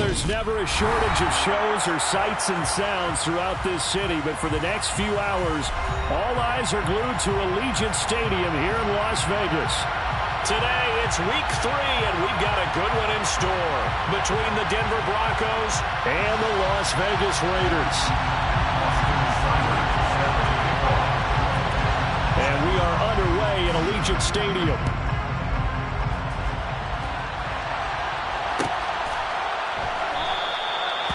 there's never a shortage of shows or sights and sounds throughout this city, but for the next few hours, all eyes are glued to Allegiant Stadium here in Las Vegas. Today, it's week 3, and we've got a good one in store between the Denver Broncos and the Las Vegas Raiders. And we are underway in Allegiant Stadium.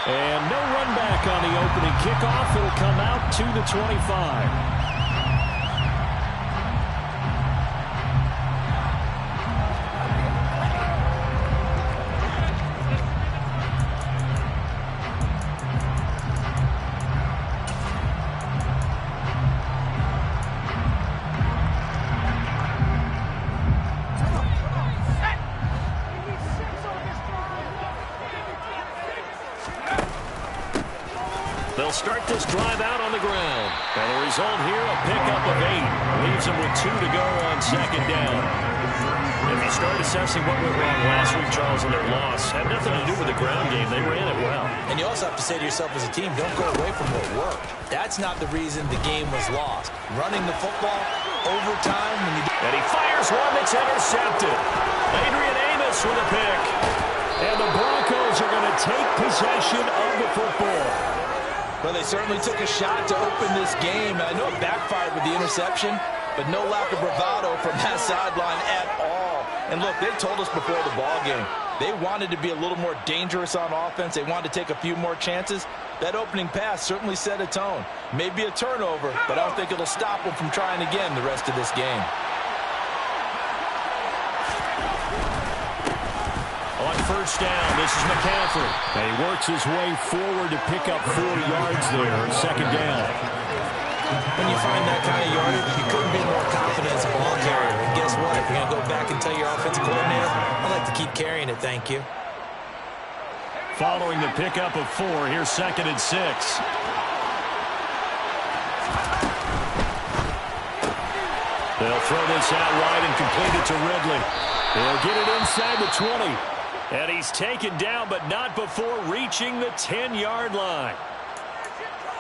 And no run back on the opening kickoff. It'll come out to the 25. They'll start this drive out on the ground. And the result here, a pickup of 8. Leaves them with 2 to go on second down. If you start assessing what went wrong last week, Charles, in their loss, had nothing to do with the ground game. They ran it well. And you also have to say to yourself as a team, don't go away from what worked. That's not the reason the game was lost. Running the football, overtime. And he fires one that's intercepted. Adrian Amos with a pick. And the Broncos are going to take possession of the football. Well, they certainly took a shot to open this game. I know it backfired with the interception, but no lack of bravado from that sideline at all. And look, they told us before the ball game, they wanted to be a little more dangerous on offense. They wanted to take a few more chances. That opening pass certainly set a tone. Maybe a turnover, but I don't think it'll stop them from trying again the rest of this game. On first down, this is McCaffrey. And he works his way forward to pick up 4 yards there on second down. When you find that kind of yardage, you couldn't be more confident as a ball carrier. And guess what? If you're going to go back and tell your offensive coordinator, I'd like to keep carrying it, thank you. Following the pickup of 4, here's second and 6. They'll throw this out wide and complete it to Ridley. They'll get it inside the 20. And he's taken down, but not before reaching the 10-yard line.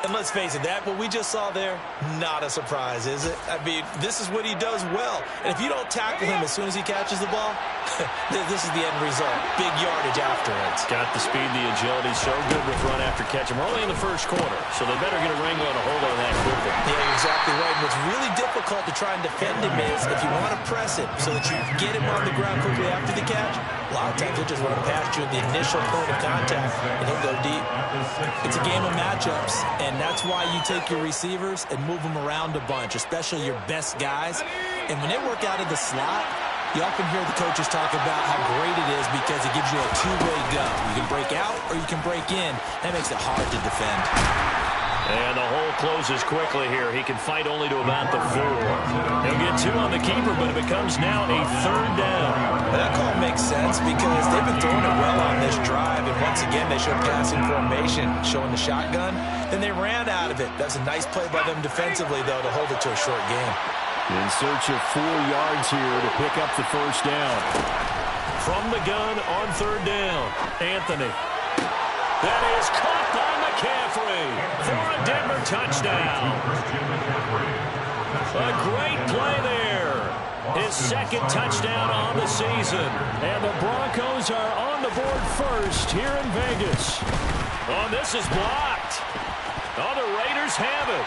And let's face it, that what we just saw there, not a surprise, is it? I mean, this is what he does well. And if you don't tackle him as soon as he catches the ball, this is the end result. Big yardage after it. Got the speed, the agility, so good with run after catch. We're only in the first quarter, so they better get a wrangle and a hold on that quickly. Yeah, you're exactly right. And what's really difficult to try and defend him is if you want to press it so that you get him on the ground quickly after the catch, a lot of times he'll just run past you at the initial point of contact, and he'll go deep. It's a game of matchups, and that's why you take your receivers and move them around a bunch, especially your best guys. And when they work out of the slot, you often hear the coaches talk about how great it is because it gives you a two-way go. You can break out or you can break in. That makes it hard to defend. And the hole closes quickly here. He can fight only to about the 4. He'll get 2 on the keeper, but it becomes now a 3rd down. And that call makes sense because they've been throwing it well on this drive. And once again, they showed passing formation, showing the shotgun. Then they ran out of it. That's a nice play by them defensively, though, to hold it to a short game. In search of 4 yards here to pick up the first down. From the gun on 3rd down, Anthony. That is caught by McCaffrey for a Denver touchdown. A great play there. His 2nd touchdown on the season. And the Broncos are on the board first here in Vegas. Oh, this is blocked. Oh, the Raiders have it.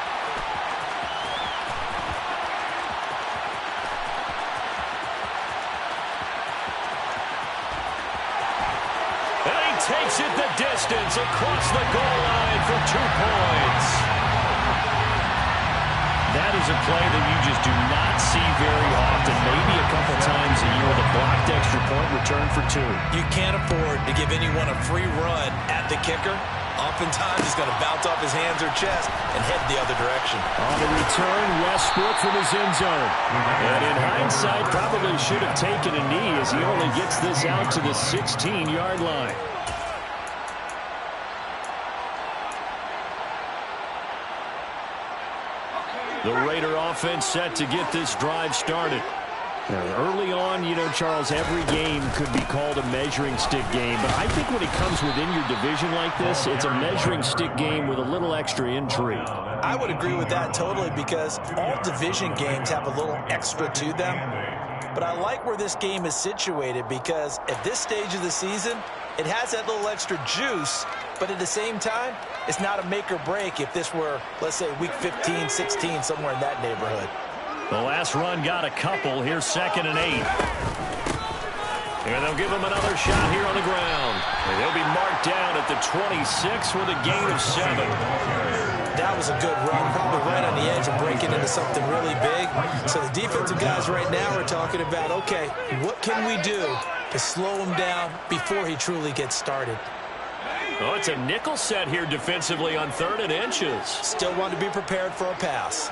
Takes it the distance across the goal line for 2 points. That is a play that you just do not see very often. Maybe a couple times a year with a blocked extra point return for 2. You can't afford to give anyone a free run at the kicker. Oftentimes he's going to bounce off his hands or chest and head the other direction. On the return, Westbrook from his end zone. And in hindsight, probably should have taken a knee as he only gets this out to the 16-yard line. The Raider offense set to get this drive started. Early on, you know, Charles, every game could be called a measuring stick game. But I think when it comes within your division like this, it's a measuring stick game with a little extra intrigue. I would agree with that totally, because all division games have a little extra to them. But I like where this game is situated, because at this stage of the season, it has that little extra juice, but at the same time, it's not a make or break if this were, let's say, week 15, 16, somewhere in that neighborhood. The last run got a couple. Here's 2nd and 8. And they'll give him another shot here on the ground. And he'll be marked down at the 26 with a gain of 7. That was a good run, probably right on the edge of breaking into something really big. So the defensive guys right now are talking about, okay, what can we do to slow him down before he truly gets started? Oh, it's a nickel set here defensively on 3rd and inches. Still want to be prepared for a pass.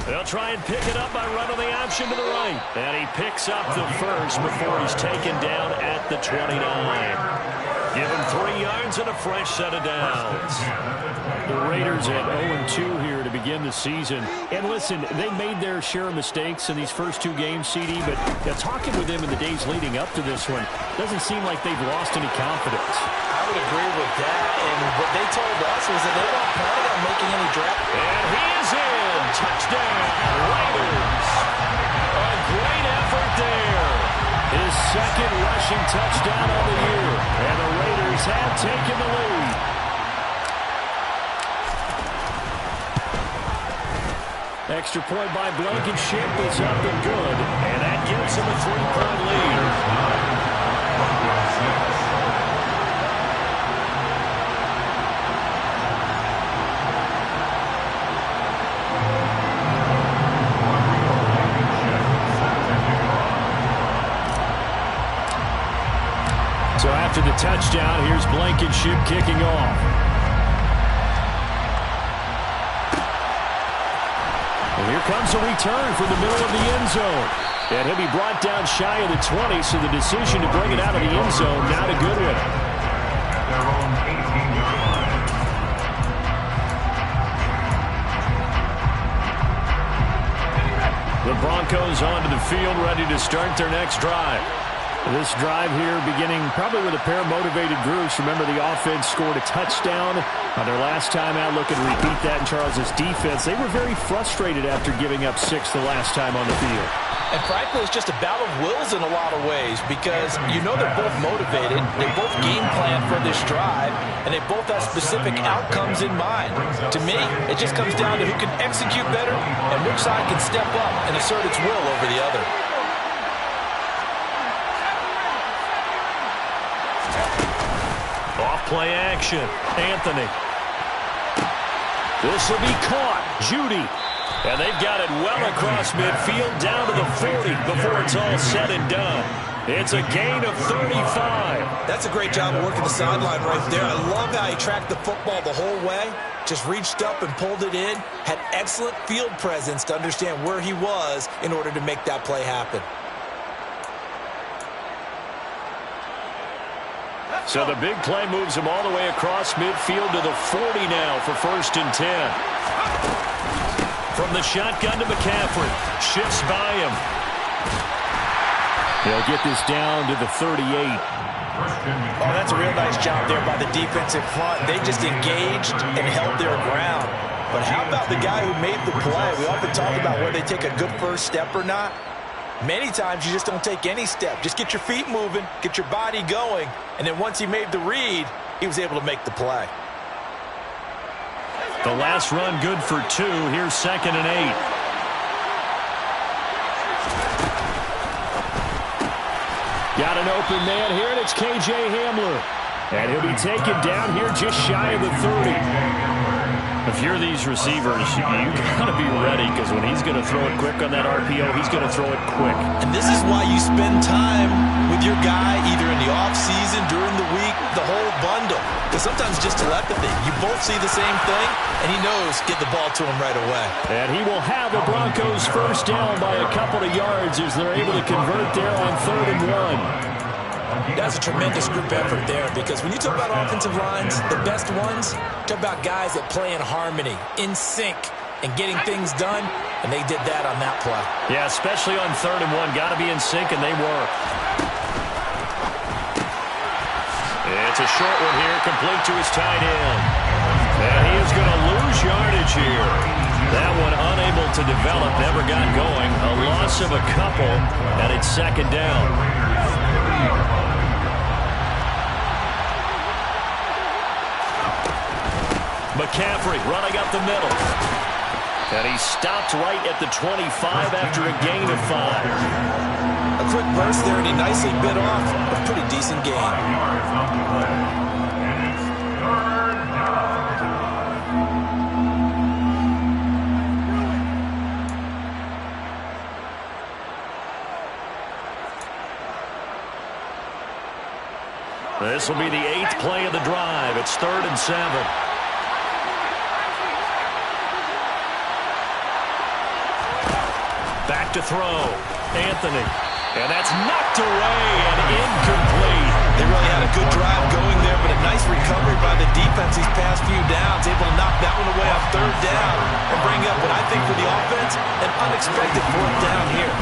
They'll try and pick it up by running the option to the right. And he picks up the first before he's taken down at the 29. Give him 3 yards and a fresh set of downs. The Raiders at 0-2 here to begin the season. And listen, they made their share of mistakes in these first 2 games, CD, but talking with them in the days leading up to this one, doesn't seem like they've lost any confidence. I would agree with that, and what they told us was that they weren't planning on making any draft. And he is in. Touchdown, Raiders. A great effort there. His 2nd rushing touchdown of the year. And the Raiders have taken the lead. Extra point by Blankenship is up and good. And that gives him a 3-point lead. So after the touchdown, here's Blankenship kicking off. And here comes a return from the middle of the end zone. And he'll be brought down shy of the 20, so the decision to bring it out of the end zone, not a good one. The Broncos onto the field, ready to start their next drive. This drive here beginning probably with a pair of motivated groups. Remember, the offense scored a touchdown on their last time out. Looking to repeat that in Charles's defense. They were very frustrated after giving up 6 the last time on the field. And frankly, it's just a battle of wills in a lot of ways, because you know they're both motivated. They both game plan for this drive, and they both have specific outcomes in mind. To me, it just comes down to who can execute better and which side can step up and assert its will over the other. Play action. Anthony. This will be caught. Judy. And they've got it well across midfield down to the 40 before it's all said and done. It's a gain of 35. That's a great job of working the sideline right there. I love how he tracked the football the whole way. Just reached up and pulled it in. Had excellent field presence to understand where he was in order to make that play happen. So the big play moves him all the way across midfield to the 40 now for 1st and 10. From the shotgun to McCaffrey. Shifts by him. He'll get this down to the 38. Oh, that's a real nice job there by the defensive front. They just engaged and held their ground. But how about the guy who made the play? We often talk about whether they take a good first step or not. Many times you just don't take any step. Just get your feet moving, get your body going, and then once he made the read, he was able to make the play. The last run good for 2. Here's 2nd and 8. Got an open man here, and it's K.J. Hamler. And he'll be taken down here just shy of the 30. If you're these receivers, you got to be ready, because when he's going to throw it quick on that RPO, he's going to throw it quick. And this is why you spend time with your guy either in the offseason, during the week, the whole bundle. Because sometimes just telepathy. You both see the same thing, and he knows get the ball to him right away. And he will have the Broncos first down by a couple of yards as they're able to convert there on 3rd and 1. That's a tremendous group effort there, because when you talk about offensive lines, the best ones, talk about guys that play in harmony, in sync, and getting things done, and they did that on that play. Yeah, especially on 3rd and 1. Got to be in sync, and they were. It's a short one here, complete to his tight end. And he is going to lose yardage here. That one unable to develop, never got going. A loss of a couple, and it's 2nd down. McCaffrey running up the middle. And he stopped right at the 25 after a gain of 5. A quick burst there, and he nicely bit off a pretty decent gain. This will be the 8th play of the drive. It's 3rd and 7. Back to throw. Anthony. And that's knocked away and incomplete. They really had a good drive going there, but a nice recovery by the defense these past few downs. Able to knock that one away on 3rd down and bring up what I think for the offense, an unexpected 4th down here.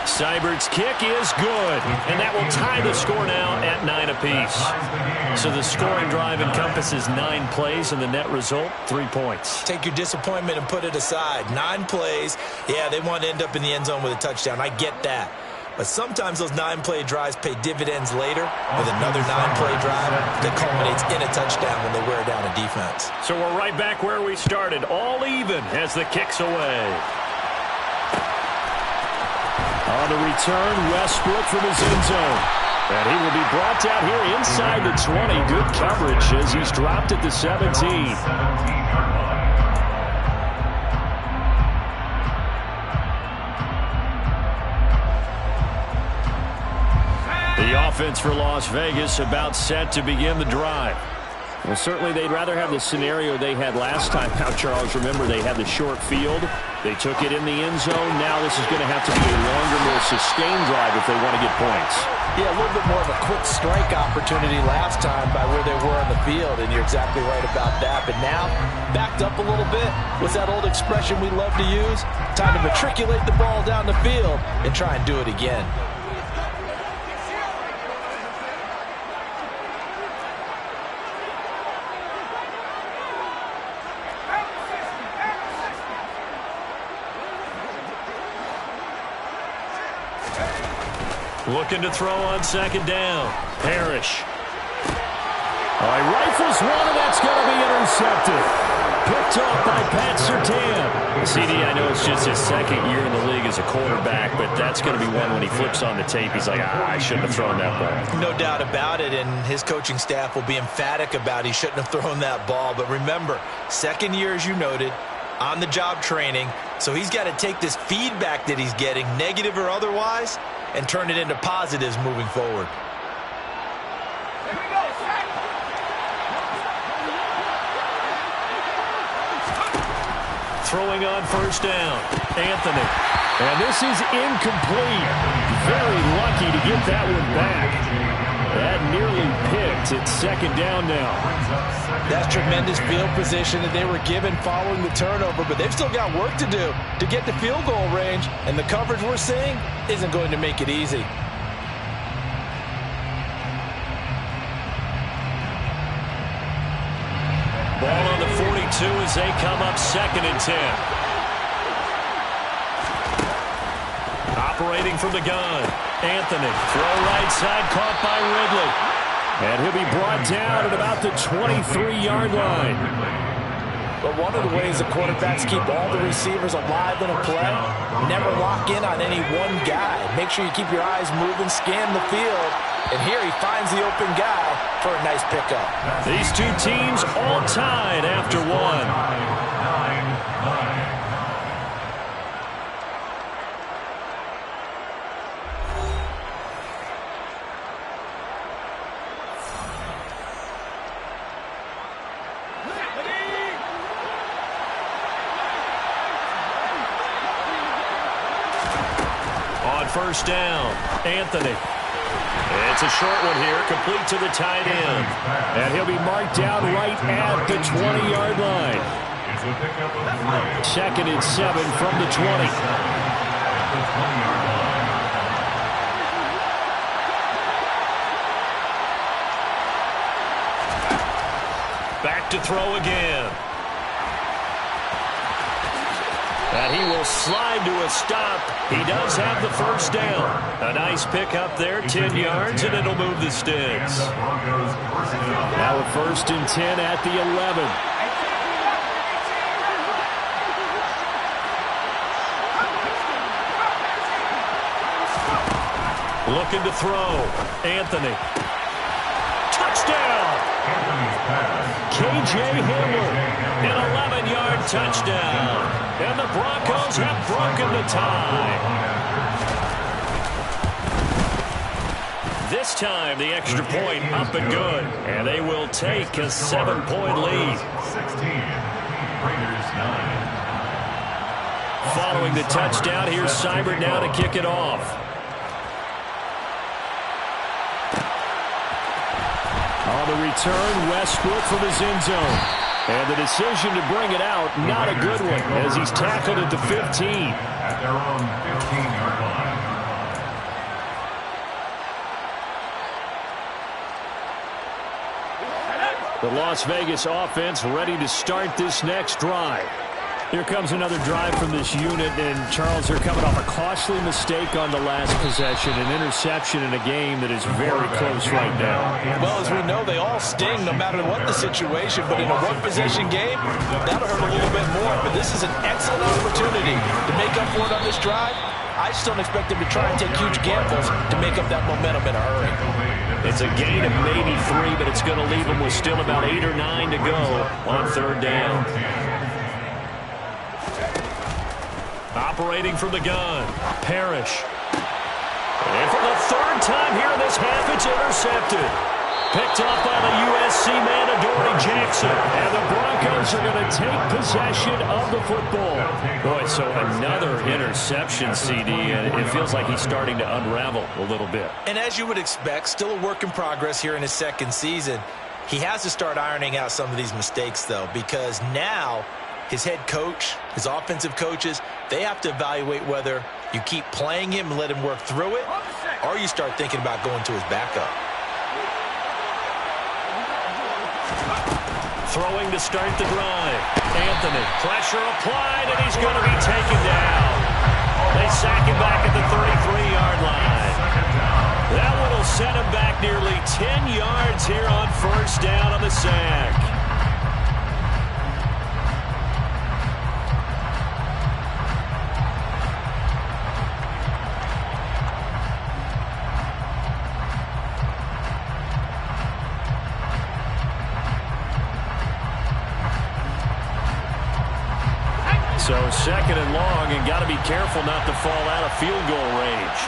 Seibert's kick is good, and that will tie the score now at 9 apiece. So the scoring drive encompasses 9 plays, and the net result, 3 points. Take your disappointment and put it aside. 9 plays, yeah, they want to end up in the end zone with a touchdown. I get that. But sometimes those 9-play drives pay dividends later with another 9-play drive that culminates in a touchdown when they wear down a defense. So we're right back where we started, all even as the kick's away. On the return, Westbrook from his end zone. And he will be brought down here inside the 20. Good coverage as he's dropped at the 17. The offense for Las Vegas about set to begin the drive. Well, certainly they'd rather have the scenario they had last time out, Charles. Remember, they had the short field. They took it in the end zone. Now this is going to have to be a longer, more sustained drive if they want to get points. Yeah, a little bit more of a quick strike opportunity last time by where they were on the field, and you're exactly right about that. But now, backed up a little bit. What's that old expression we love to use? Time to matriculate the ball down the field and try and do it again. Looking to throw on 2nd down. Parrish. All right, rifles one, and that's going to be intercepted. Picked off by Pat Surtain. CD, I know it's just his 2nd year in the league as a quarterback, but that's going to be one when he flips on the tape. He's like, I shouldn't have thrown that ball. No doubt about it, and his coaching staff will be emphatic about he shouldn't have thrown that ball. But remember, 2nd year, as you noted, on-the-job training, so he's got to take this feedback that he's getting, negative or otherwise, and turn it into positives moving forward. Throwing on 1st down, Anthony. And this is incomplete. Very lucky to get that one back. That nearly picked. It's 2nd down now. That's tremendous field position that they were given following the turnover, but they've still got work to do to get the field goal range, and the coverage we're seeing isn't going to make it easy. Ball on the 42 as they come up 2nd and 10. Operating from the gun. Anthony, throw right side, caught by Ridley. And he'll be brought down at about the 23-yard line. But one of the ways the quarterbacks keep all the receivers alive in a play, never lock in on any one guy. Make sure you keep your eyes moving, scan the field, and here he finds the open guy for a nice pickup. These two teams all tied after one. On 1st down, Anthony. It's a short one here, complete to the tight end. And he'll be marked down right at the 20-yard line. Second and 7 from the 20. Back to throw again. And he will slide to a stop. He does have the first down. A nice pickup there, 10 yards, and it'll move the sticks. Now a 1st and 10 at the 11. Looking to throw. Anthony. Touchdown! K.J. Hamler, an 11-yard touchdown. And the Broncos have broken the tie. This time, the extra point up and good. And they will take a 7-point lead. 16, Raiders 9. Following the touchdown, here's Seibert now to kick it off. On the return, Westbrook from his end zone. And the decision to bring it out, not a good one, as he's tackled at the 15. At their own 15-yard line. The Las Vegas offense ready to start this next drive. Here comes another drive from this unit, and Charles, they're coming off a costly mistake on the last possession, an interception in a game that is very close right now. Well, as we know, they all sting no matter what the situation, but in a one-possession game, that'll hurt a little bit more. But this is an excellent opportunity to make up for it on this drive. I just don't expect them to try and take huge gambles to make up that momentum in a hurry. It's a gain of maybe 3, but it's going to leave them with still about 8 or 9 to go on 3rd down. Operating from the gun, Parrish. And for the 3rd time here in this half, it's intercepted. Picked up by the USC man, Adoree Jackson. And the Broncos are going to take possession of the football. Boy, so another interception, CD, and it feels like he's starting to unravel a little bit. And as you would expect, still a work in progress here in his 2nd season. He has to start ironing out some of these mistakes, though, because now his head coach, his offensive coaches, they have to evaluate whether you keep playing him and let him work through it, or you start thinking about going to his backup. Throwing to start the drive. Anthony, pressure applied, and he's going to be taken down. They sack him back at the 33-yard line. That one will set him back nearly 10 yards here on 1st down on the sack. So 2nd and long, and got to be careful not to fall out of field goal range.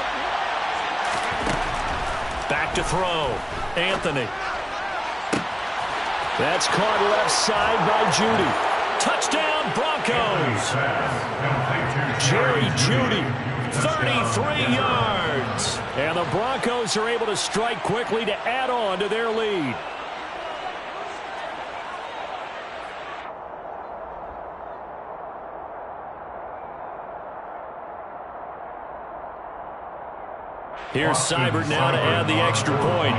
Back to throw. Anthony. That's caught left side by Judy. Touchdown, Broncos. Jerry Judy, 33 yards. And the Broncos are able to strike quickly to add on to their lead. Here's Seibert now to add the extra point.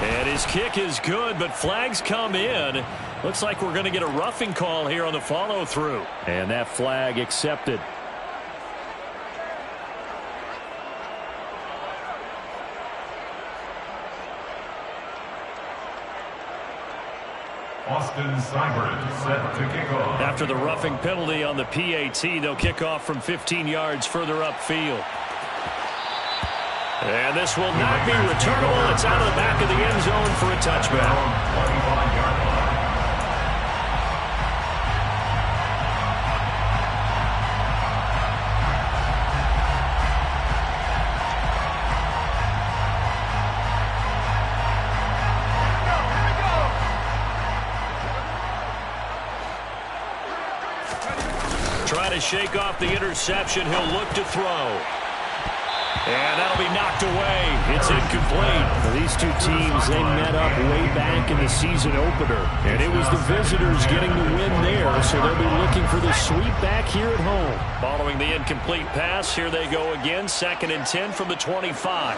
And his kick is good, but flags come in. Looks like we're going to get a roughing call here on the follow-through. And that flag accepted. Austin Seibert set to kick off. After the roughing penalty on the PAT, they'll kick off from 15 yards further upfield. And this will not be returnable. It's out of the back of the end zone for a touchback. Try to shake off the interception. He'll look to throw. And that'll be knocked away. It's incomplete. Now, these two teams, they met up way back in the season opener. And it was the visitors getting the win there, so they'll be looking for the sweep back here at home. Following the incomplete pass, here they go again. 2nd and 10 from the 25.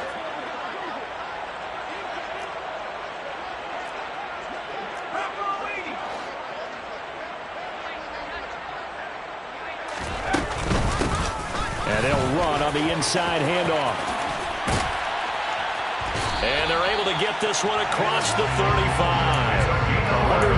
And they'll run on the inside handoff. And they're able to get this one across the 35.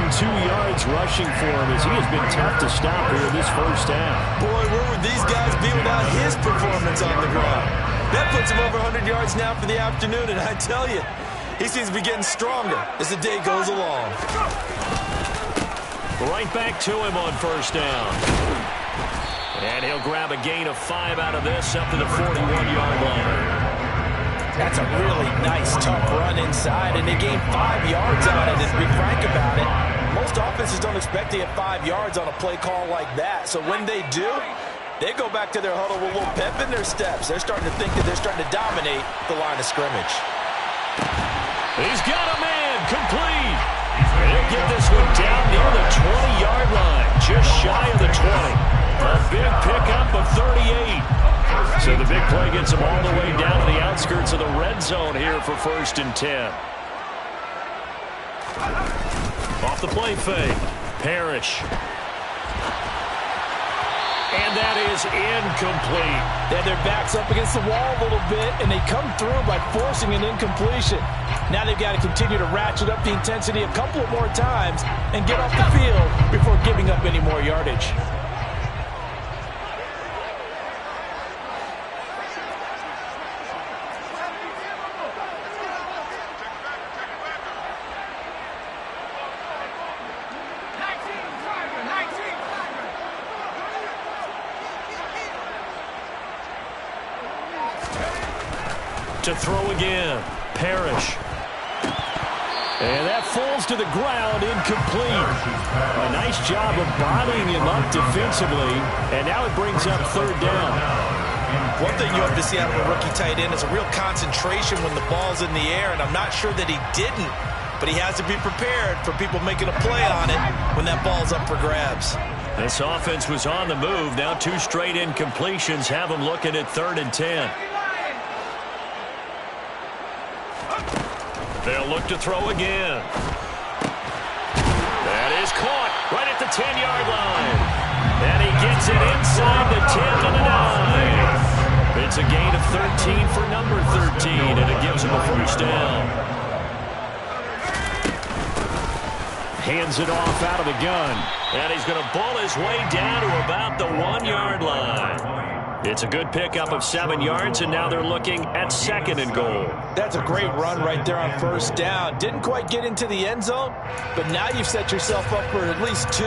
102 yards rushing for him as he has been tough to stop here this first half. Boy, where would these guys be without his performance on the ground? That puts him over 100 yards now for the afternoon, and I tell you, he seems to be getting stronger as the day goes along. Right back to him on first down. And he'll grab a gain of 5 out of this up to the 41-yard line. That's a really nice, tough run inside, and they gained 5 yards on it. And to be frank about it, most offenses don't expect to get 5 yards on a play call like that. So when they do, they go back to their huddle with a little pep in their steps. They're starting to think that they're starting to dominate the line of scrimmage. He's got a man, complete. And he'll get this one down near the 20-yard line, just shy of the 20. A big pickup of 38. So the big play gets him all the way down to the outskirts of the red zone here for 1st and 10. Off the play fake. Parrish. And that is incomplete. They have their backs up against the wall a little bit, and they come through by forcing an incompletion. Now they've got to continue to ratchet up the intensity a couple of more times and get off the field before giving up any more yardage. To throw again. Parrish. And that falls to the ground, incomplete. A nice job of bodying him up defensively, and now it brings up 3rd down. One thing you have to see out of a rookie tight end is a real concentration when the ball's in the air, and I'm not sure that he didn't, but he has to be prepared for people making a play on it when that ball's up for grabs. This offense was on the move. Now 2 straight incompletions have them looking at 3rd and 10. They'll look to throw again. That is caught right at the 10-yard line. And he gets it inside the 10 to the 9. It's a gain of 13 for number 13, and it gives him a first down. Hands it off out of the gun. And he's going to bull his way down to about the 1-yard line. It's a good pickup of 7 yards, and now they're looking at 2nd and goal. That's a great run right there on first down. Didn't quite get into the end zone, but now you've set yourself up for at least 2,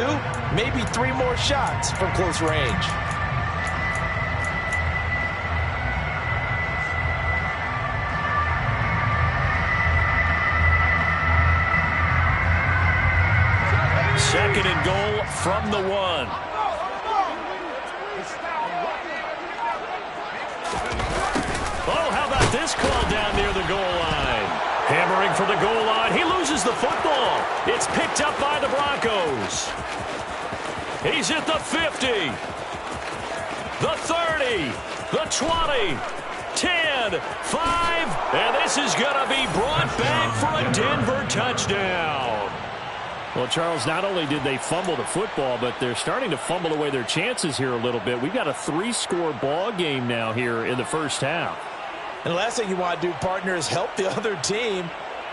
maybe 3 more shots from close range. Second and goal from the 1. Oh, how about this call down near the goal line? Hammering for the goal line. He loses the football. It's picked up by the Broncos. He's at the 50. The 30. The 20. 10. 5. And this is going to be brought back for a Denver touchdown. Well, Charles, not only did they fumble the football, but they're starting to fumble away their chances here a little bit. We've got a 3-score ball game now here in the first half. And the last thing you want to do, partner, is help the other team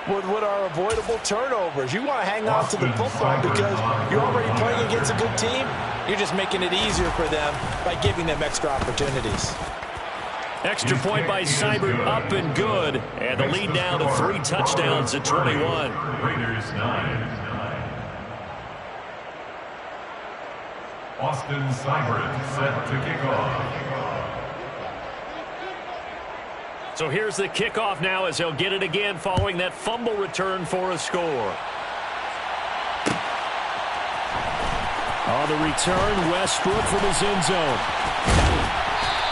with what are avoidable turnovers. You want to hang on to the football because you're already playing against a good team. You're just making it easier for them by giving them extra opportunities. Extra point by Seibert, up and good. And the lead now to 3 touchdowns at 21. Raiders 9. Austin Seibert set to kick off. So here's the kickoff now as they'll get it again following that fumble return for a score. On the return, Westbrook from his end zone.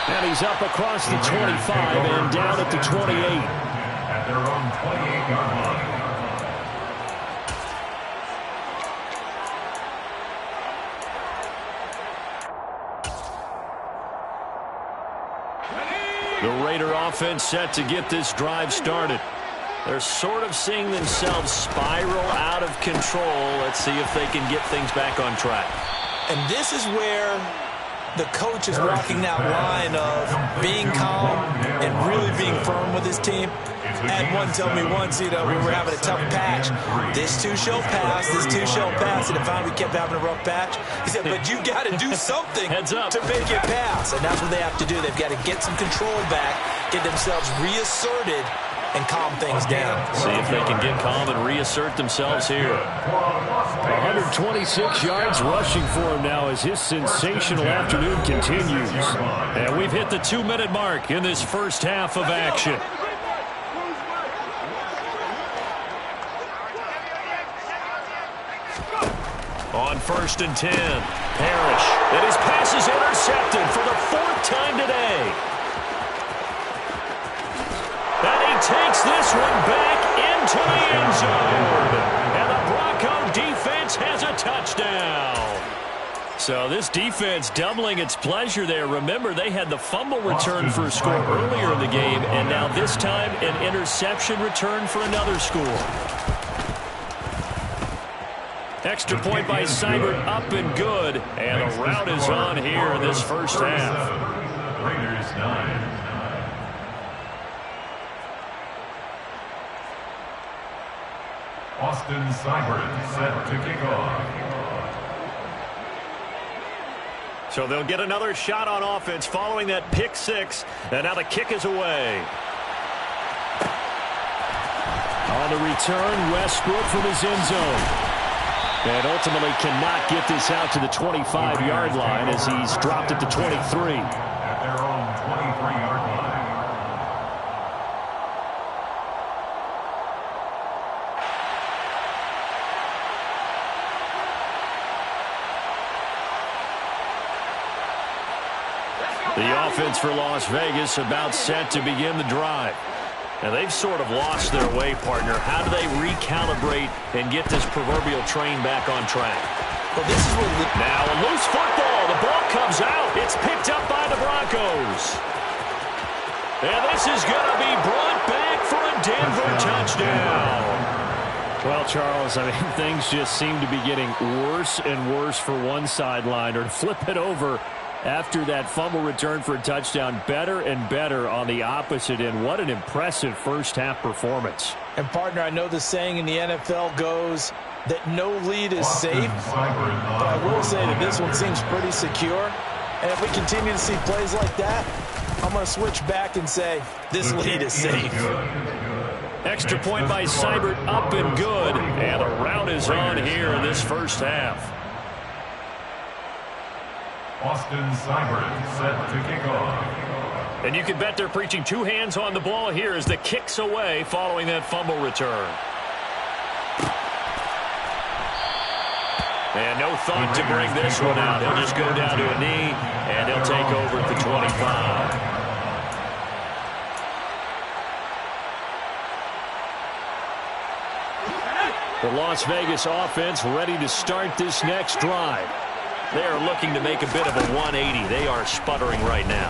And he's up across the 25 and down at the 28. At their own 28-yard line. The Raider offense set to get this drive started. They're sort of seeing themselves spiral out of control. Let's see if they can get things back on track. And this is where the coach is walking that line of being calm and really being firm with his team. I had one tell me once, we were having a tough patch. This too shall pass, this too shall pass. And finally we kept having a rough patch. He said, but you got to do something to make it pass. And that's what they have to do. They've got to get some control back, get themselves reasserted, and calm things down. See if they can get calm and reassert themselves here. 126 yards rushing for him now as his sensational afternoon continues. And we've hit the 2-minute mark in this first half of action. On 1st and 10, Parrish. And his pass is intercepted for the 4th time today. And he takes this one back into the end zone. And the Bronco defense has a touchdown. So this defense doubling its pleasure there. Remember, they had the fumble return for a score earlier in the game, and now this time an interception return for another score. Extra point by Seibert, up and good. And the route is on here in this first half. Raiders 9. Austin Seibert set to kick off. So they'll get another shot on offense following that pick six. And now the kick is away. On the return, Westbrook from his end zone. And ultimately cannot get this out to the 25-yard line as he's dropped at the 23. At their own 23-yard line. The offense for Las Vegas about set to begin the drive. Now, they've sort of lost their way, partner. How do they recalibrate and get this proverbial train back on track? Well, this is what now a loose football. The ball comes out. It's picked up by the Broncos. And this is going to be brought back for a Denver touchdown. Well, Charles, I mean, things just seem to be getting worse and worse for one sideline. Or to flip it over, after that fumble return for a touchdown, better and better on the opposite end. What an impressive first-half performance. And, partner, I know the saying in the NFL goes that no lead is safe, but I will say that this one seems pretty secure. And if we continue to see plays like that, I'm going to switch back and say this lead is safe. Extra point by Seibert, up and good. And the route is on here in this first half. Austin Seibert set to kick off. And you can bet they're preaching two hands on the ball here as the kick's away following that fumble return. And no thought to bring this one out. He'll just go down to a knee, and he'll take over at the 25. The Las Vegas offense ready to start this next drive. They are looking to make a bit of a 180. They are sputtering right now.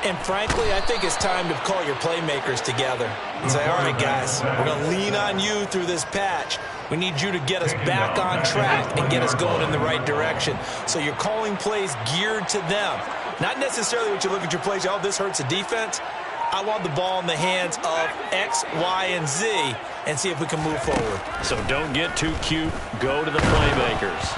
And frankly, I think it's time to call your playmakers together and say, all right, guys, we're going to lean on you through this patch. We need you to get us back on track and get us going in the right direction. So you're calling plays geared to them. Not necessarily what you look at your plays, oh, this hurts the defense. I want the ball in the hands of X, Y, and Z and see if we can move forward. So don't get too cute. Go to the playmakers.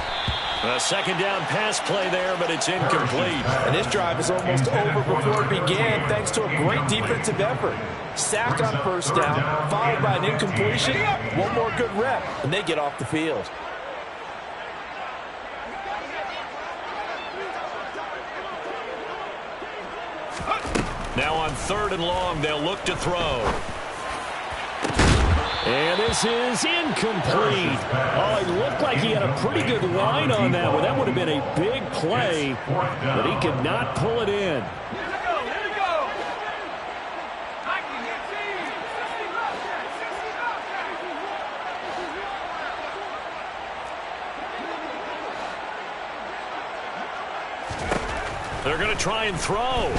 A second down pass play there, but it's incomplete. And this drive is almost over before it began thanks to a great defensive effort. Sack on first down, followed by an incompletion. One more good rep, and they get off the field. Now on 3rd and long, they'll look to throw. And this is incomplete. Oh, it looked like he had a pretty good line on that one. That would have been a big play, but he could not pull it in. They're going to try and throw.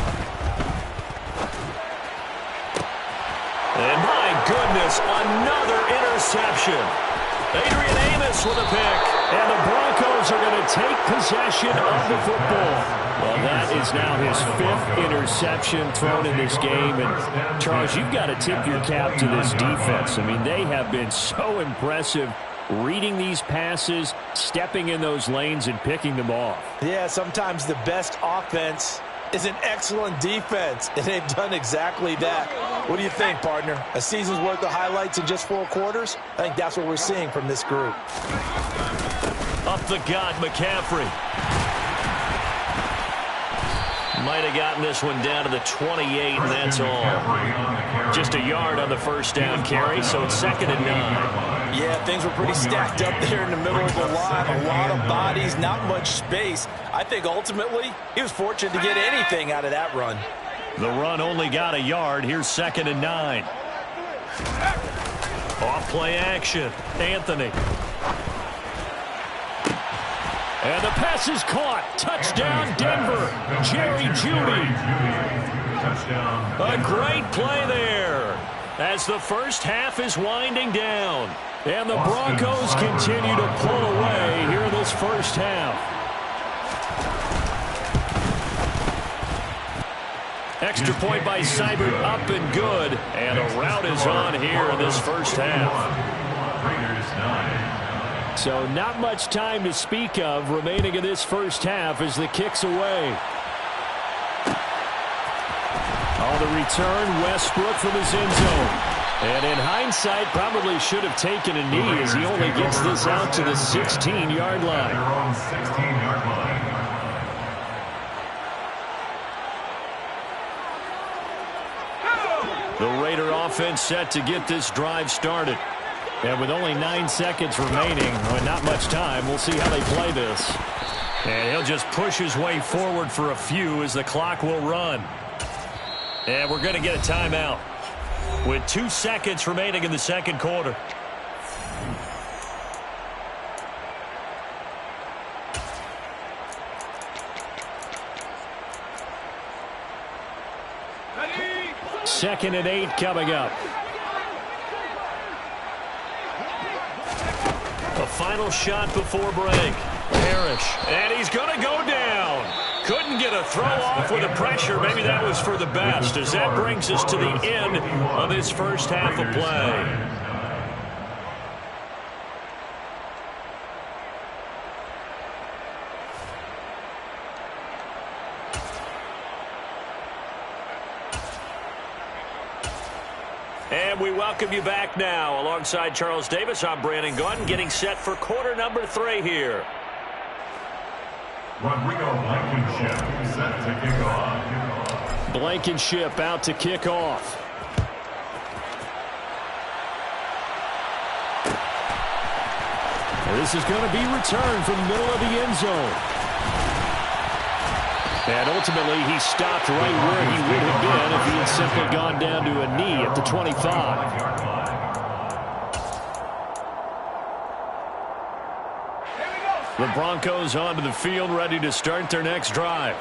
And my goodness, another interception. Adrian Amos with a pick. And the Broncos are going to take possession of the football. Well, that is now his 5th interception thrown in this game. And, Charles, you've got to tip your cap to this defense. I mean, they have been so impressive reading these passes, stepping in those lanes, and picking them off. Yeah, sometimes the best offense is an excellent defense, and they've done exactly that. What do you think, partner? A season's worth of highlights in just 4 quarters? I think that's what we're seeing from this group. Up the gut, McCaffrey. Might have gotten this one down to the 28, and that's all. Just a yard on the first down carry, so it's 2nd and 9. Yeah, things were pretty stacked up there in the middle of the line. A lot of bodies, not much space. I think ultimately he was fortunate to get anything out of that run. The run only got a yard. Here's 2nd and 9. Off play action. Anthony. And the pass is caught. Touchdown, Denver. Jerry Jeudy. A great play there as the first half is winding down. And the Broncos continue to pull away here in this first half. Extra point by Seibert, up and good. And a rout is on here in this first half. So not much time to speak of remaining in this first half as the kick's away. On the return, Westbrook from his end zone. And in hindsight, probably should have taken a knee as he only gets this out to the 16-yard line. The Raider offense set to get this drive started. And with only 9 seconds remaining, not much time, we'll see how they play this. And he'll just push his way forward for a few as the clock will run. And we're going to get a timeout with 2 seconds remaining in the second quarter. Ready? 2nd and 8 coming up. A final shot before break. Parrish. And he's going to go down. Couldn't get a throw off with the pressure. Maybe that was for the best, as that brings us to the end of this first half of play. And we welcome you back now. Alongside Charles Davis, I'm Brandon Gunn, getting set for quarter number 3 here. Rodrigo Blankenship set to kick off. Blankenship out to kick off. And this is going to be returned from the middle of the end zone. And ultimately, he stopped right where he would have been if he had simply gone down to a knee at the 25. The Broncos onto the field, ready to start their next drive.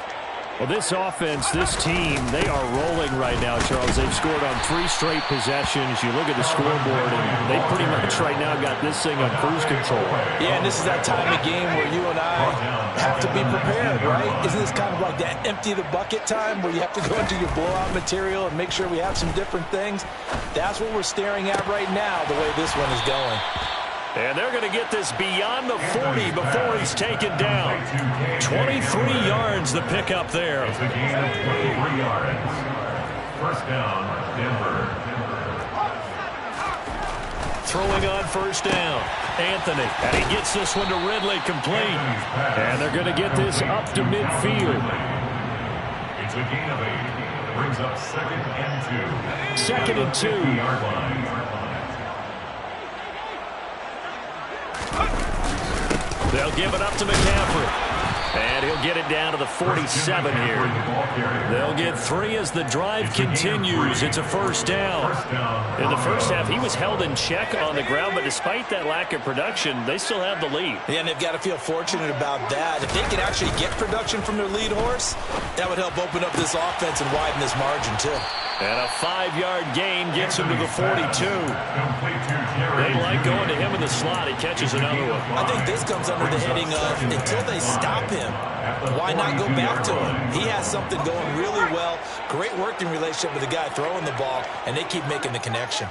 Well, this offense, this team, they are rolling right now, Charles. They've scored on 3 straight possessions. You look at the scoreboard, and they pretty much right now got this thing on cruise control. Yeah, and this is that time of game where you and I have to be prepared, right? Isn't this kind of like that empty the bucket time where you have to go into your blowout material and make sure we have some different things? That's what we're staring at right now, the way this one is going. And they're going to get this beyond the 40 before he's taken down. 23 yards the pickup there. It's a gain of 23 yards. First down, Denver. Throwing on first down. Anthony. And he gets this one to Ridley complete. And they're going to get this up to midfield. It's a gain of 8. Brings up 2nd and 2. 2nd and 2. 50-yard line. They'll give it up to McCaffrey. And he'll get it down to the 47 here. They'll get 3 as the drive continues. It's a first down. In the first half, he was held in check on the ground, but despite that lack of production, they still have the lead. Yeah, and they've got to feel fortunate about that. If they could actually get production from their lead horse, that would help open up this offense and widen this margin, too. And a 5-yard gain gets him to the 42. They like going to him in the slot. He catches another one. I think this comes under the heading of until they stop him, why not go back to him? He has something going really well. Great working relationship with the guy throwing the ball, and they keep making the connection.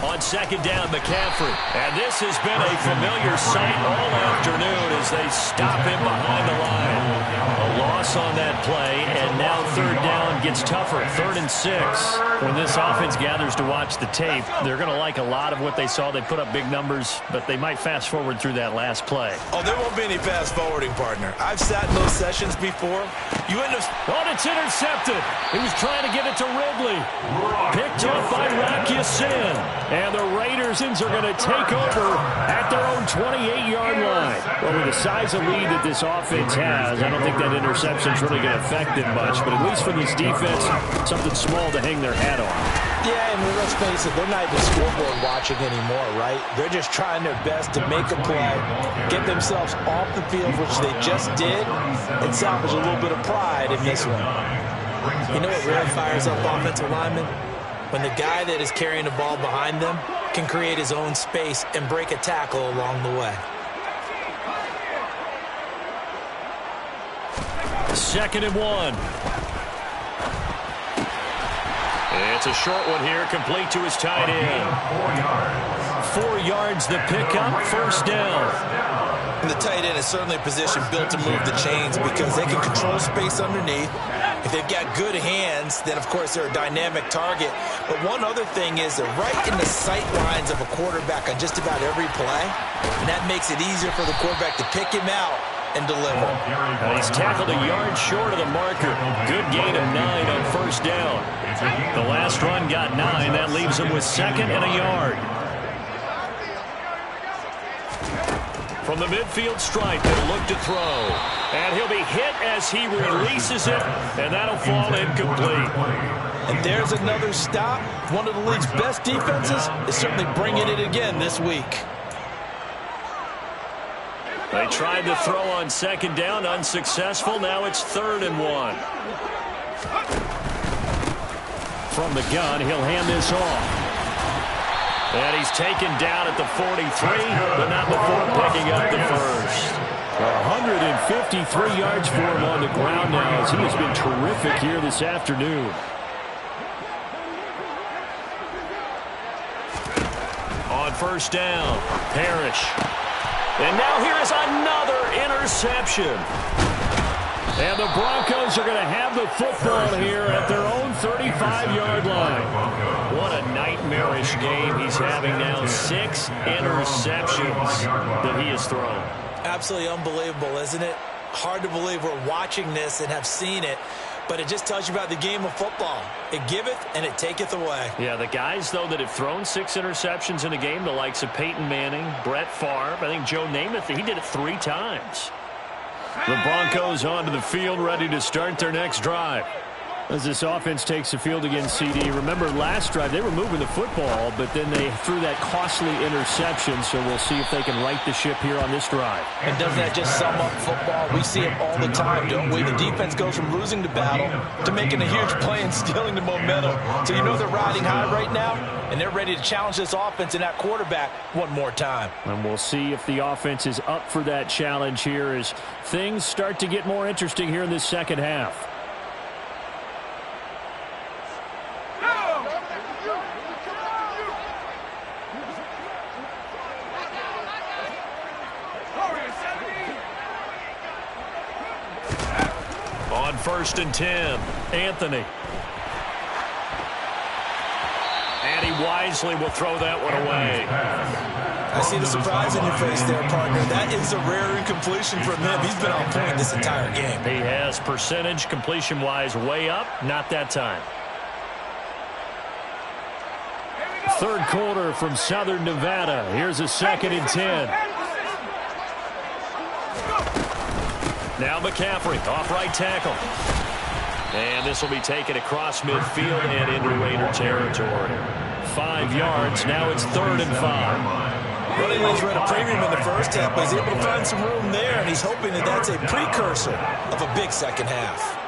On second down, McCaffrey. And this has been a familiar sight all afternoon as they stop him behind the line. A loss on that play, and now third down gets tougher. 3rd and 6. When this offense gathers to watch the tape, they're going to like a lot of what they saw. They put up big numbers, but they might fast forward through that last play. Oh, there won't be any fast forwarding, partner. I've sat in those sessions before. You end up... Oh, it's intercepted. He was trying to get it to Ridley. Picked off by Rocky Sin. And the Raiders are going to take over at their own 28-yard line. Well, with the size of lead that this offense has, I don't think that interception's really going to affect it much. But at least for this defense, something small to hang their hat on. Yeah, and let's face it, they're not even scoreboard watching anymore, right? They're just trying their best to make a play, get themselves off the field, which they just did, and salvage a little bit of pride in this one. You know what really fires up offensive linemen? When the guy that is carrying the ball behind them can create his own space and break a tackle along the way. 2nd and 1. It's a short one here, complete to his tight end. 4 yards the pickup, first down. And the tight end is certainly a position built to move the chains because they can control space underneath. If they've got good hands, then, of course, they're a dynamic target. But one other thing is they're right in the sight lines of a quarterback on just about every play. And that makes it easier for the quarterback to pick him out and deliver. And he's tackled a yard short of the marker. Good gain of 9 on first down. The last run got 9. That leaves him with 2nd and a yard. From the midfield stripe, they'll look to throw. And he'll be hit as he releases it, and that'll fall incomplete. And there's another stop. One of the league's best defenses is certainly bringing it again this week. They tried to throw on second down, unsuccessful. Now it's 3rd and 1. From the gun, he'll hand this off. And he's taken down at the 43, but not before picking up the first. 153 yards for him on the ground now as he has been terrific here this afternoon. On first down, Parrish. And now here is another interception. And the Broncos are going to have the football here at their own 35-yard line. What a nightmarish game he's having now. 6 interceptions that he has thrown. Absolutely unbelievable, isn't it? Hard to believe we're watching this and have seen it, but it just tells you about the game of football. It giveth and it taketh away. Yeah, the guys, though, that have thrown 6 interceptions in a game, the likes of Peyton Manning, Brett Favre, I think Joe Namath, he did it 3 times. The Broncos onto the field, ready to start their next drive. As this offense takes the field against CD. Remember, last drive, they were moving the football, but then they threw that costly interception, so we'll see if they can right the ship here on this drive. And doesn't that just sum up football? We see it all the time, don't we? The defense goes from losing the battle to making a huge play and stealing the momentum. So you know they're riding high right now, and they're ready to challenge this offense and that quarterback one more time. And we'll see if the offense is up for that challenge here as things start to get more interesting here in this second half. On 1st and 10, Anthony. And he wisely will throw that one away. I see the surprise in your face there, partner. That is a rare incompletion from him. He's been on point this entire game. He has percentage, completion-wise, way up. Not that time. 3rd quarter from Southern Nevada. Here's a 2nd and 10. Now McCaffrey off right tackle. And this will be taken across midfield and into Raider territory. 5 yards. Now it's 3rd and 5. Running lanes were at a premium in the first half, but he's able to find some room there, and he's hoping that that's a precursor of a big second half.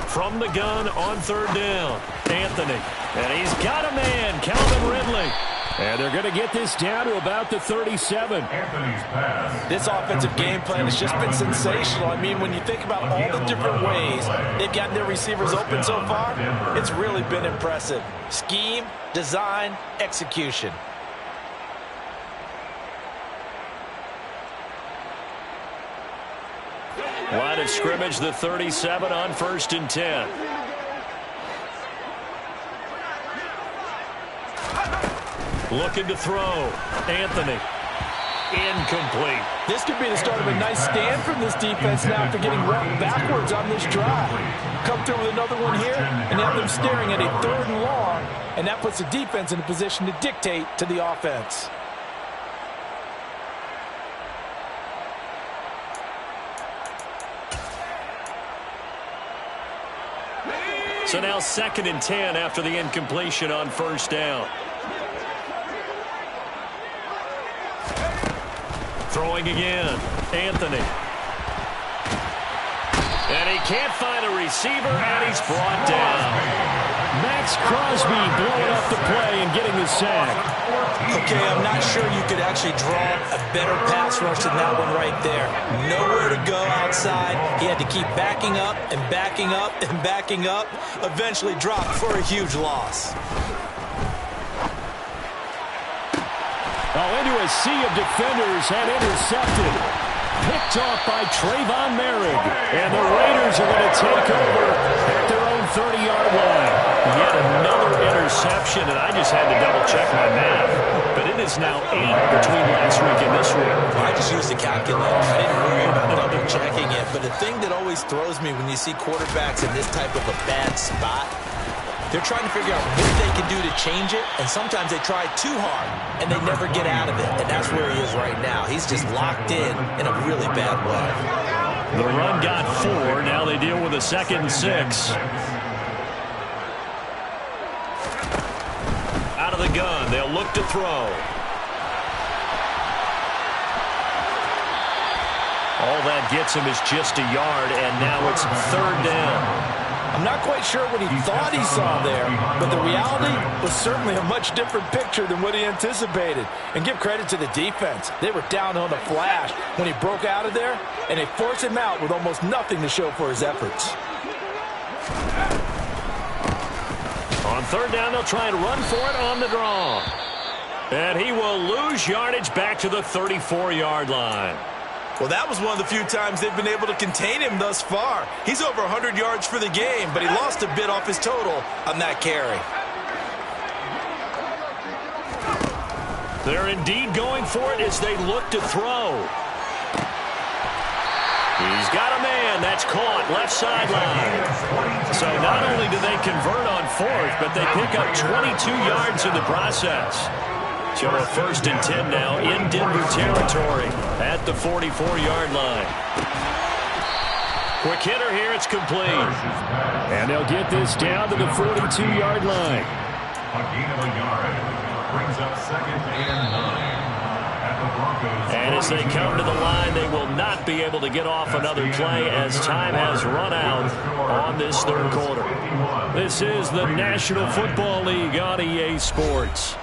From the gun on 3rd down, Anthony. And he's got a man, Calvin Ridley. And they're going to get this down to about the 37. Anthony's pass. This offensive game plan has just been sensational. I mean, when you think about all the different ways they've gotten their receivers open so far, it's really been impressive. Scheme, design, execution. Line of scrimmage, the 37 on 1st and 10. Looking to throw. Anthony. Incomplete. This could be the start of a nice stand from this defense now after getting run backwards on this drive. Come through with another one here, and have them staring at a 3rd and long, and that puts the defense in a position to dictate to the offense. So now 2nd and 10 after the incompletion on 1st down. Throwing again, Anthony. And he can't find a receiver, and he's brought down. Max Crosby blowing up the play and getting the sack. Okay, I'm not sure you could actually draw a better pass rush than that one right there. Nowhere to go outside. He had to keep backing up and backing up and backing up. Eventually dropped for a huge loss. Into a sea of defenders and intercepted. Picked off by Trayvon Merrick. And the Raiders are going to take over at their own 30-yard line. Yet another interception, and I just had to double-check my math. But it is now 8 between last week and this week. I just used the calculator. I didn't worry about double-checking it. But the thing that always throws me when you see quarterbacks in this type of a bad spot, they're trying to figure out what they can do to change it, and sometimes they try too hard, and they never get out of it, and that's where he is right now. He's just locked in a really bad way. The run got 4. Now they deal with a 2nd and 6. Out of the gun, they'll look to throw. All that gets him is just a yard, and now it's 3rd down. I'm not quite sure what he thought he saw there, but the reality was certainly a much different picture than what he anticipated. And give credit to the defense. They were down on the flash when he broke out of there, and they forced him out with almost nothing to show for his efforts. On 3rd down, they'll try and run for it on the draw. And he will lose yardage back to the 34-yard line. Well, that was one of the few times they've been able to contain him thus far. He's over 100 yards for the game, but he lost a bit off his total on that carry. They're indeed going for it as they look to throw. He's got a man. That's caught left sideline. So not only do they convert on 4th, but they pick up 22 yards in the process. So a 1st and 10 now in Denver territory at the 44-yard line. Quick hitter here, it's complete. And they'll get this down to the 42-yard line. A gain of a yard brings up 2nd and 9 at the Broncos. And as they come to the line, they will not be able to get off another play as time has run out on this 3rd quarter. This is the National Football League on EA Sports.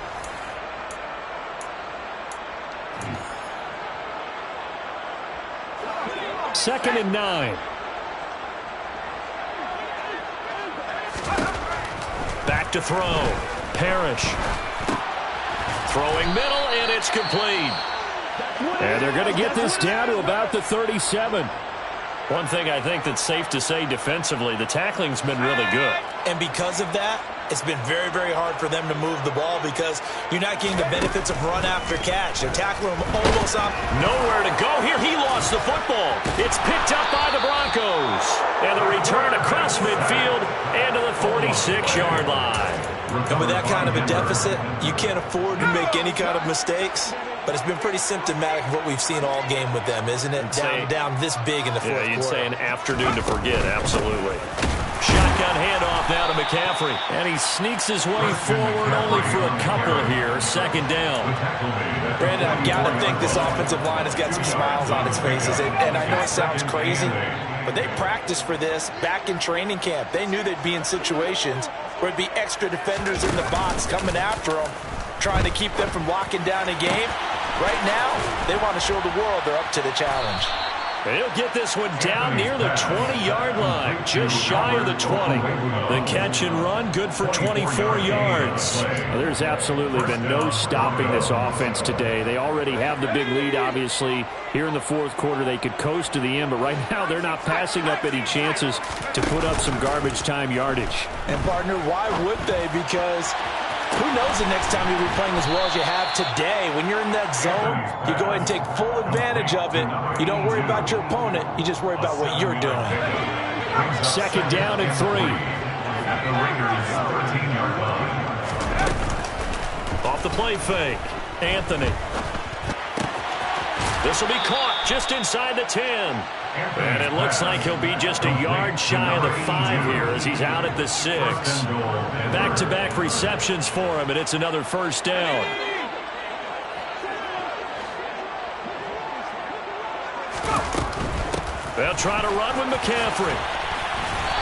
Second and 9. Back to throw. Parrish. Throwing middle, and it's complete. And they're going to get this down to about the 37. One thing I think that's safe to say defensively, the tackling's been really good. And because of that, it's been very, very hard for them to move the ball because you're not getting the benefits of run after catch. They're tackling him almost up. Nowhere to go here. He lost the football. It's picked up by the Broncos. And the return across midfield and to the 46-yard line. And with that kind of a deficit, you can't afford to make any kind of mistakes. But it's been pretty symptomatic of what we've seen all game with them, isn't it? Down this big in the fourth quarter. You'd say an afternoon to forget, absolutely. Shotgun handoff now to McCaffrey. And he sneaks his way forward only for a couple here. Second down. Brandon, I've got to think this offensive line has got some smiles on its faces. And I know it sounds crazy, but they practiced for this back in training camp. They knew they'd be in situations where it'd be extra defenders in the box coming after them, trying to keep them from locking down a game. Right now, they want to show the world they're up to the challenge. He'll get this one down near the 20-yard line, just shy of the 20. The catch and run, good for 24 yards. Well, there's absolutely been no stopping this offense today. They already have the big lead, obviously. Here in the fourth quarter, they could coast to the end, but right now they're not passing up any chances to put up some garbage time yardage. And, partner, why would they? Because who knows the next time you'll be playing as well as you have today. When you're in that zone, you go ahead and take full advantage of it. You don't worry about your opponent. You just worry about what you're doing. Second down and 3. At the Raiders' 13-yard line. Off the play fake. Anthony. This will be caught just inside the 10. And it looks like he'll be just a yard shy of the 5 here as he's out at the 6. Back-to-back receptions for him, and it's another first down. They'll try to run with McCaffrey.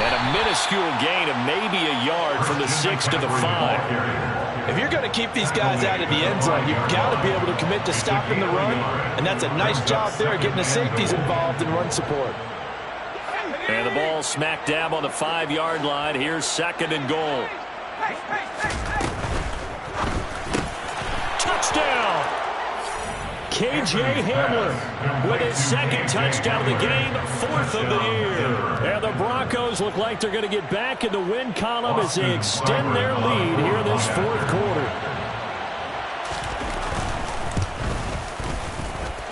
And a minuscule gain of maybe a yard from the 6 to the 5. If you're going to keep these guys out of the end zone, you've got to be able to commit to stopping the run, and that's a nice job there getting the safeties involved in run support. And the ball smack dab on the 5-yard line. Here's second and goal. Touchdown! K.J. Hamler with his second touchdown of the game, 4th of the year. And the Broncos look like they're going to get back in the win column as they extend their lead here in this fourth quarter.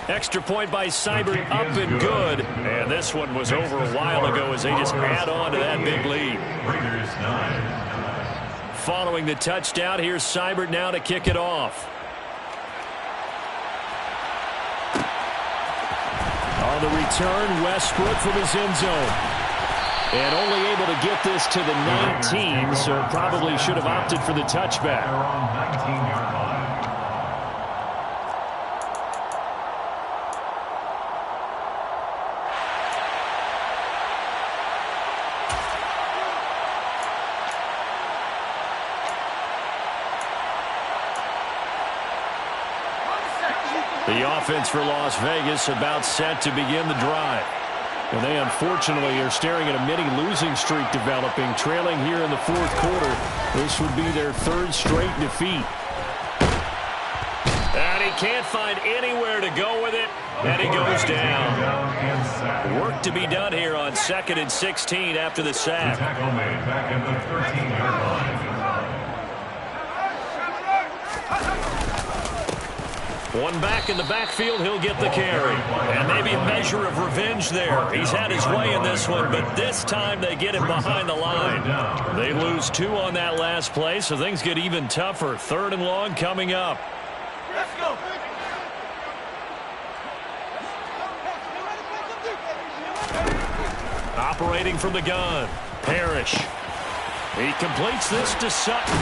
Extra point by Seibert, up and good. And this one was over a while ago as they just add on to that big lead. Following the touchdown, here's Seibert now to kick it off. On the return, Westbrook from his end zone. And only able to get this to the 19, so probably should have opted for the touchback. The offense for Las Vegas about set to begin the drive. And they unfortunately are staring at a mini losing streak developing, trailing here in the fourth quarter. This would be their 3rd straight defeat. And he can't find anywhere to go with it, and he goes down. Work to be done here on 2nd and 16 after the sack. Tackle made back at the 13-yard line. One back in the backfield, he'll get the carry. And maybe a measure of revenge there. He's had his way in this one, but this time they get him behind the line. They lose 2 on that last play, so things get even tougher. 3rd and long coming up. Let's go. Operating from the gun, Parrish. He completes this to Sutton.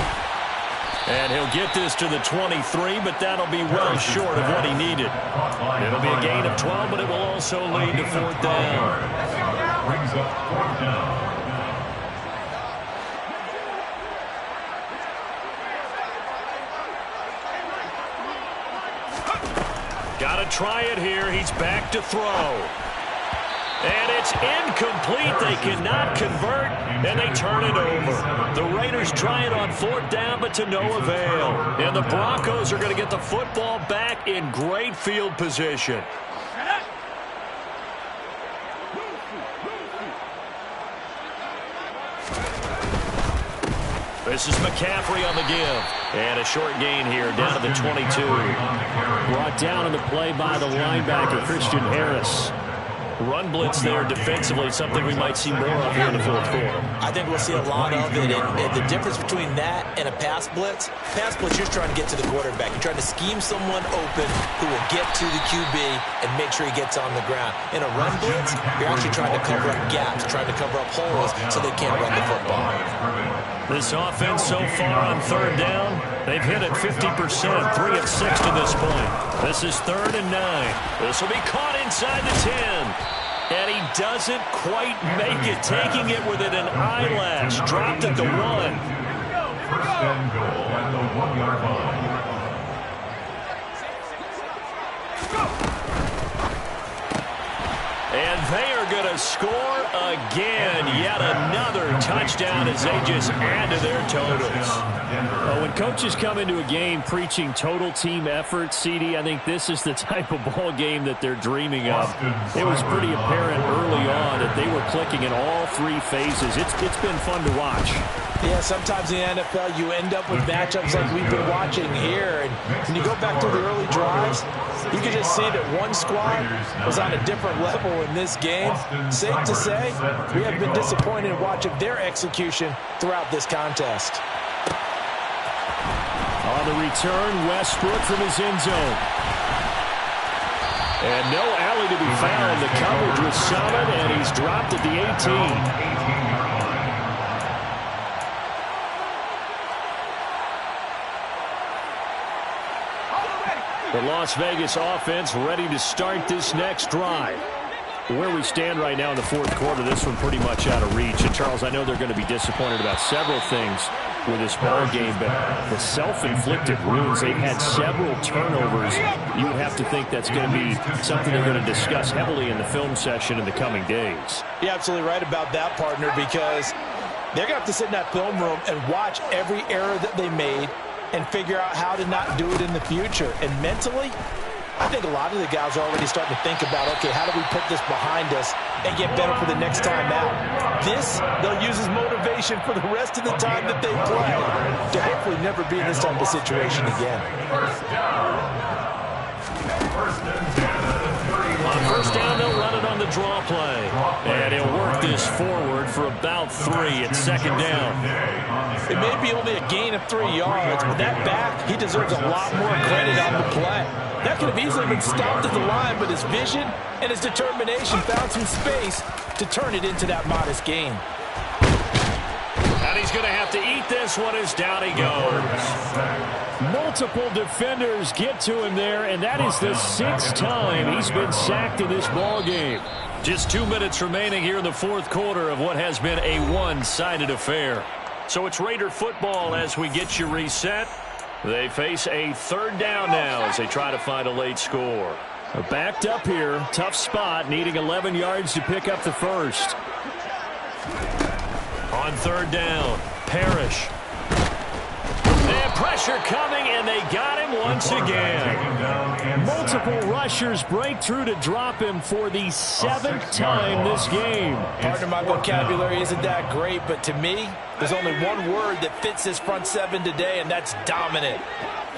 And he'll get this to the 23, but that'll be well short of what he needed. It'll be a gain of 12, but it will also lead to 4th down. Brings up 4th down. Got to try it here. He's back to throw. And it's incomplete. They cannot convert, and they turn it over. The Raiders try it on 4th down, but to no avail. And the Broncos are going to get the football back in great field position. This is McCaffrey on the give. And a short gain here down to the 22. Brought down in the play by the linebacker, Christian Harris. Run blitz there defensively, something we might see more of here in the fourth quarter. I think we'll see a lot of it, and the difference between that and a pass blitz, you're trying to get to the quarterback. You're trying to scheme someone open who will get to the QB and make sure he gets on the ground. In a run blitz, you're actually trying to cover up gaps, trying to cover up holes so they can't run the football. This offense so far on third down, they've hit it 50%, 3 of 6 to this point. This is 3rd and 9. This will be caught inside the 10. And he doesn't quite make it, taking it within an eyelash. Dropped at the 1. First and goal at the 1-yard line. And they are going to score again. Yet another touchdown as they just add to their totals. Well, when coaches come into a game preaching total team effort, CD, I think this is the type of ball game that they're dreaming of. It was pretty apparent early on that they were clicking in all 3 phases. It's been fun to watch. Yeah, sometimes in the NFL you end up with matchups like we've been watching here. And when you go back to the early drives, you can just see that one squad was on a different level in this game. Safe to say, we have been disappointed in watching their execution throughout this contest. On the return, Westbrook from his end zone. And no alley to be found. The coverage was solid, and he's dropped at the 18. The Las Vegas offense ready to start this next drive. Where we stand right now in the fourth quarter, this one pretty much out of reach. And, Charles, I know they're going to be disappointed about several things with this ball game, but the self-inflicted wounds, they've had several turnovers. You would have to think that's going to be something they're going to discuss heavily in the film session in the coming days. You're absolutely right about that, partner, because they're going to have to sit in that film room and watch every error that they made and figure out how to not do it in the future. And mentally, I think a lot of the guys are already starting to think about, okay, how do we put this behind us and get better for the next time out? This, they'll use as motivation for the rest of the time that they play to hopefully never be in this type of situation again. On first down, they'll run it on the draw play. And he'll work this forward for about 3 at second down. It may be only a gain of 3 yards, but that back, he deserves a lot more credit on the play. That could have easily been stopped at the line, but his vision and his determination found some space to turn it into that modest gain. And he's going to have to eat this one as down he goes. Multiple defenders get to him there, and that is the 6th time he's been sacked in this ball game. Just 2 minutes remaining here in the fourth quarter of what has been a one-sided affair. So it's Raider football as we get you reset. They face a third down now as they try to find a late score. Backed up here, tough spot, needing 11 yards to pick up the first. On third down, Parrish. And pressure coming, and they got him once again. Multiple rushers break through to drop him for the 7th time this game. Partner, my vocabulary isn't that great, but to me, there's only one word that fits this front 7 today, and that's dominant.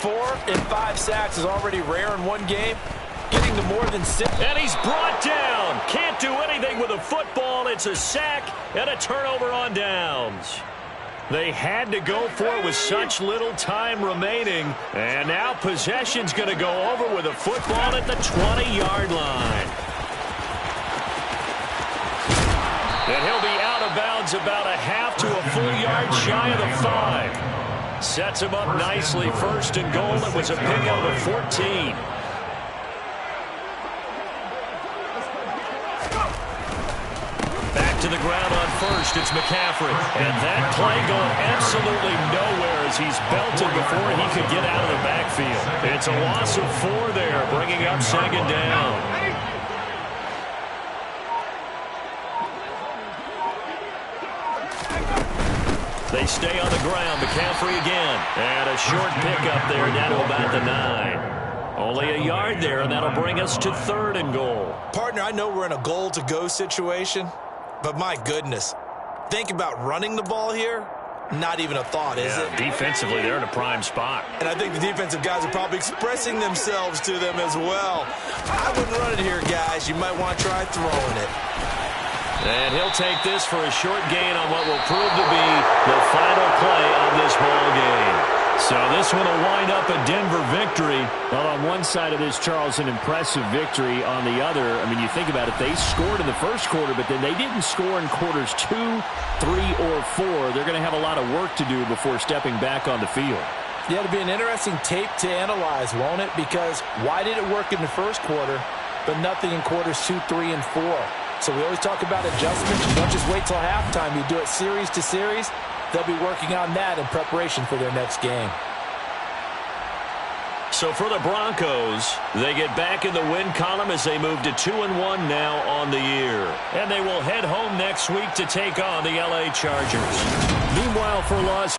4 and 5 sacks is already rare in one game. Getting to more than 6. And he's brought down. Can't do anything with a football. It's a sack and a turnover on downs. They had to go for it with such little time remaining. And now possession's going to go over with a football at the 20-yard line. And he'll be out of bounds about a half to a full yard shy of the 5. Sets him up nicely. First and goal. It was a pickup of 14. To the ground on first, it's McCaffrey. And that play going absolutely nowhere as he's belted before he could get out of the backfield. It's a loss of 4 there, bringing up second down. They stay on the ground. McCaffrey again. And a short pickup there down to about the 9. Only a yard there, and that'll bring us to third and goal. Partner, I know we're in a goal-to-go situation, but my goodness, think about running the ball here. Not even a thought, is it? Defensively, they're in a prime spot. And I think the defensive guys are probably expressing themselves to them as well. I wouldn't run it here, guys. You might want to try throwing it. And he'll take this for a short gain on what will prove to be the final play of this ball game. So this one will wind up a Denver victory. Well, on one side of this, Charles, an impressive victory. On the other, I mean, you think about it, they scored in the first quarter, but then they didn't score in quarters 2, 3, or 4. They're going to have a lot of work to do before stepping back on the field. Yeah, it'll be an interesting tape to analyze, won't it? Because why did it work in the first quarter, but nothing in quarters 2, 3, and 4? So we always talk about adjustments. You don't just wait till halftime. You do it series to series. They'll be working on that in preparation for their next game. So for the Broncos, they get back in the win column as they move to 2-1 now on the year. And they will head home next week to take on the LA Chargers. Meanwhile, for Las